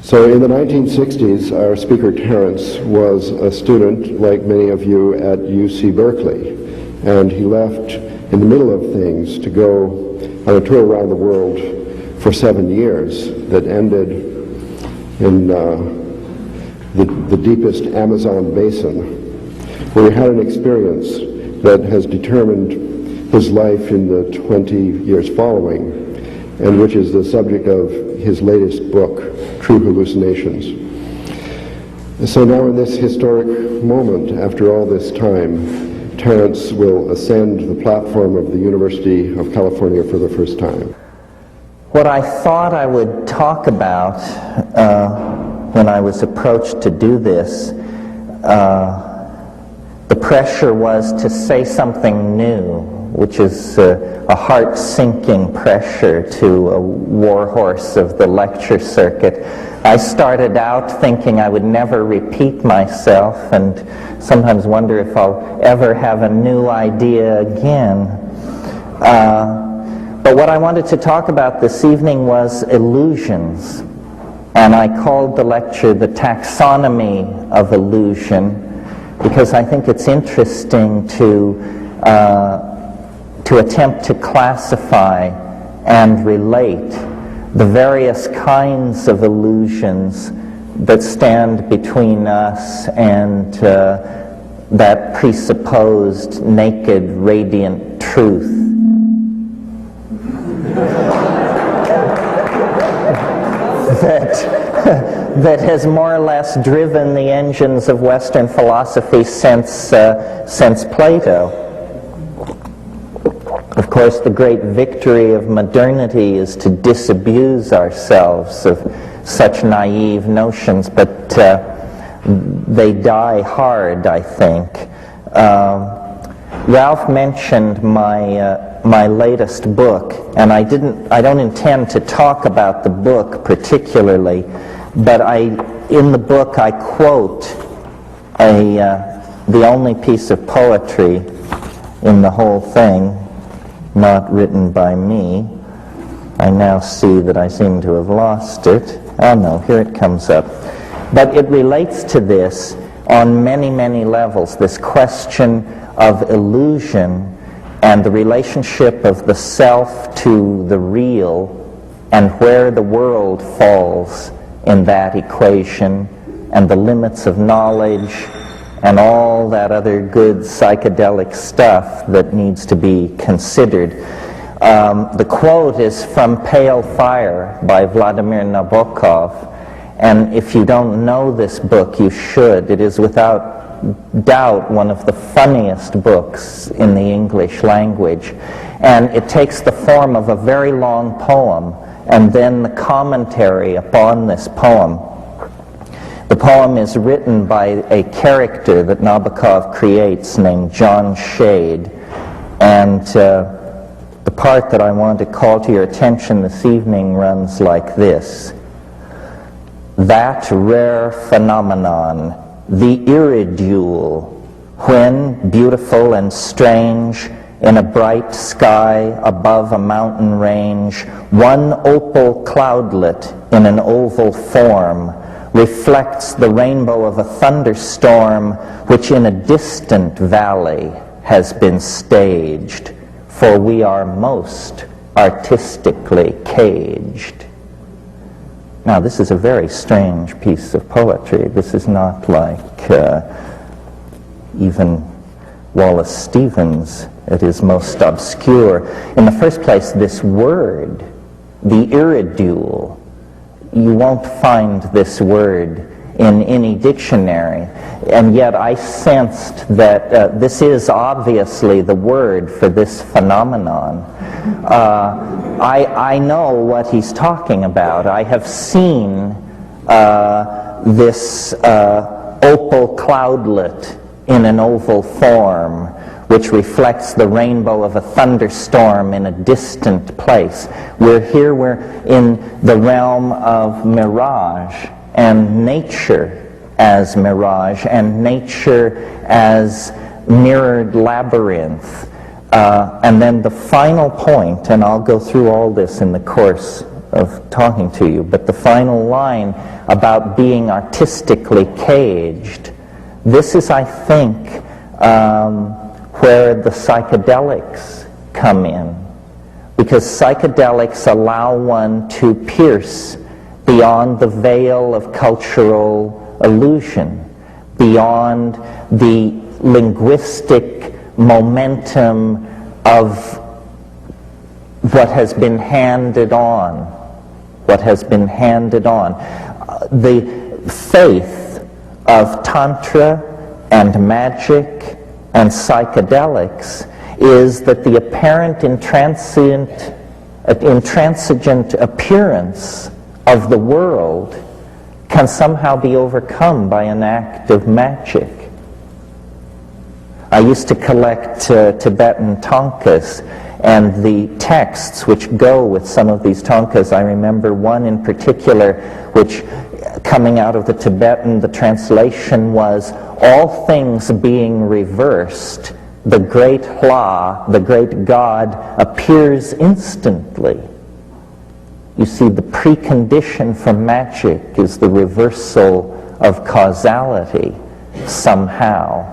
So in the 1960s, our speaker Terence was a student, like many of you, at UC Berkeley, and he left in the middle of things to go on a tour around the world for 7 years that ended in the deepest Amazon basin, where he had an experience that has determined his life in the 20 years following, and which is the subject of his latest book, True Hallucinations. So now in this historic moment, after all this time, Terence will ascend the platform of the University of California for the first time. What I thought I would talk about when I was approached to do this, the pressure was to say something new, which is a heart-sinking pressure to a warhorse of the lecture circuit. I started out thinking I would never repeat myself and sometimes wonder if I'll ever have a new idea again. But what I wanted to talk about this evening was illusions. And I called the lecture The Taxonomy of Illusion, because I think it's interesting to attempt to classify and relate the various kinds of illusions that stand between us and that presupposed naked, radiant truth. that has more or less driven the engines of Western philosophy since Plato. Of course, the great victory of modernity is to disabuse ourselves of such naive notions, but they die hard, I think. Ralph mentioned my latest book, and I don't intend to talk about the book particularly, but in the book I quote the only piece of poetry in the whole thing, not written by me. I now see that I seem to have lost it. Oh no, here it comes up. But it relates to this on many, many levels, this question of illusion and the relationship of the self to the real and where the world falls in that equation, and the limits of knowledge and all that other good psychedelic stuff that needs to be considered. The quote is from Pale Fire by Vladimir Nabokov, and if you don't know this book, you should. It is without doubt one of the funniest books in the English language, and it takes the form of a very long poem and then the commentary upon this poem. The poem is written by a character that Nabokov creates named John Shade, and the part that I want to call to your attention this evening runs like this. That rare phenomenon, the iridule, when, beautiful and strange, in a bright sky above a mountain range, one opal cloudlet in an oval form reflects the rainbow of a thunderstorm which in a distant valley has been staged, for we are most artistically caged. Now, this is a very strange piece of poetry. This is not like even Wallace Stevens at his most obscure. In the first place, this word, the iridule, you won't find this word in any dictionary, and yet I sensed that this is obviously the word for this phenomenon. I know what he's talking about. I have seen this opal cloudlet in an oval form which reflects the rainbow of a thunderstorm in a distant place. We're in the realm of mirage, and nature as mirage, and nature as mirrored labyrinth. And then the final point, and I'll go through all this in the course of talking to you. But the final line about being artistically caged, this is, I think, where the psychedelics come in. Because psychedelics allow one to pierce beyond the veil of cultural illusion, beyond the linguistic momentum of what has been handed on. The faith of Tantra and magic and psychedelics is that the apparent intransigent appearance of the world can somehow be overcome by an act of magic. I used to collect Tibetan thangkas, and the texts which go with some of these thangkas, I remember one in particular which, coming out of the Tibetan, the translation was, all things being reversed, the great Hla, the great God, appears instantly. You see, the precondition for magic is the reversal of causality somehow.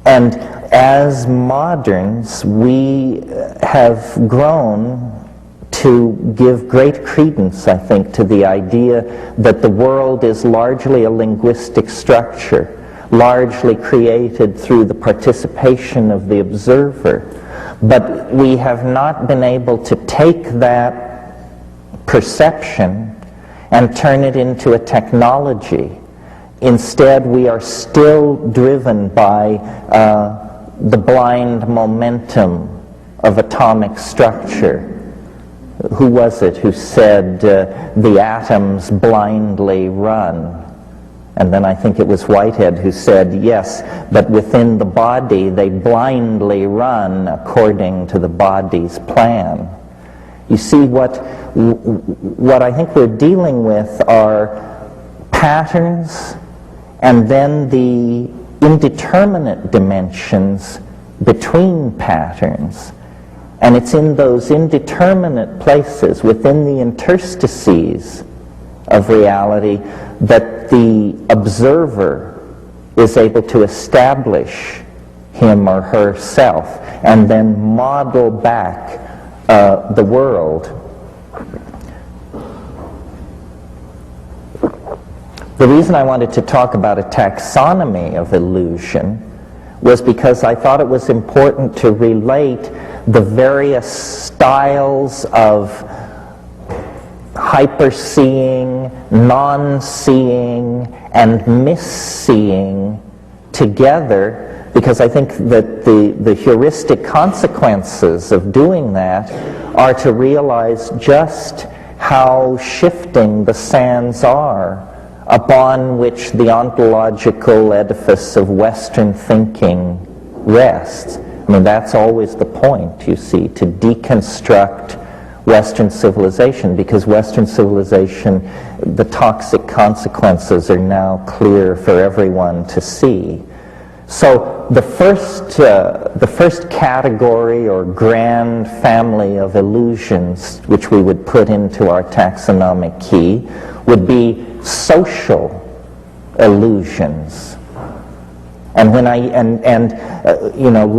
And as moderns, we have grown to give great credence, I think, to the idea that the world is largely a linguistic structure, largely created through the participation of the observer. But we have not been able to take that perception and turn it into a technology. Instead, we are still driven by the blind momentum of atomic structure. Who was it who said the atoms blindly run? And then I think it was Whitehead who said, yes, but within the body they blindly run according to the body's plan. You see, what I think we're dealing with are patterns and then the indeterminate dimensions between patterns. And it's in those indeterminate places, within the interstices of reality, that the observer is able to establish him or herself and then model back the world. The reason I wanted to talk about a taxonomy of illusion was because I thought it was important to relate the various styles of hyper-seeing, non-seeing, and mis-seeing together, because I think that the heuristic consequences of doing that are to realize just how shifting the sands are upon which the ontological edifice of Western thinking rests. I mean, that's always the point, you see, to deconstruct Western civilization, because Western civilization, the toxic consequences are now clear for everyone to see. So the first category or grand family of illusions which we would put into our taxonomic key would be social illusions. And when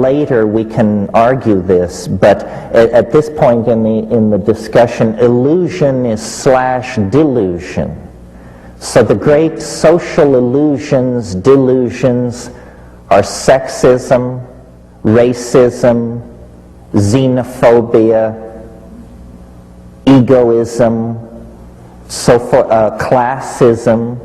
later we can argue this, but at this point in the discussion, illusion is / delusion. So the great social illusions, delusions, are sexism, racism, xenophobia, egoism, classism.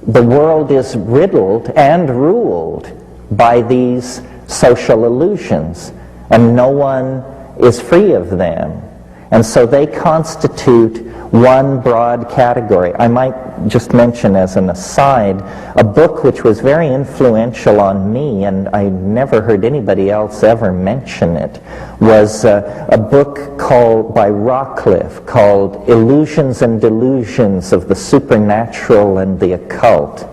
The world is riddled and ruled by these social illusions, and no one is free of them. And so they constitute one broad category. I might just mention as an aside, a book which was very influential on me, and I never heard anybody else ever mention it, was a book by Rockcliffe called Illusions and Delusions of the Supernatural and the Occult.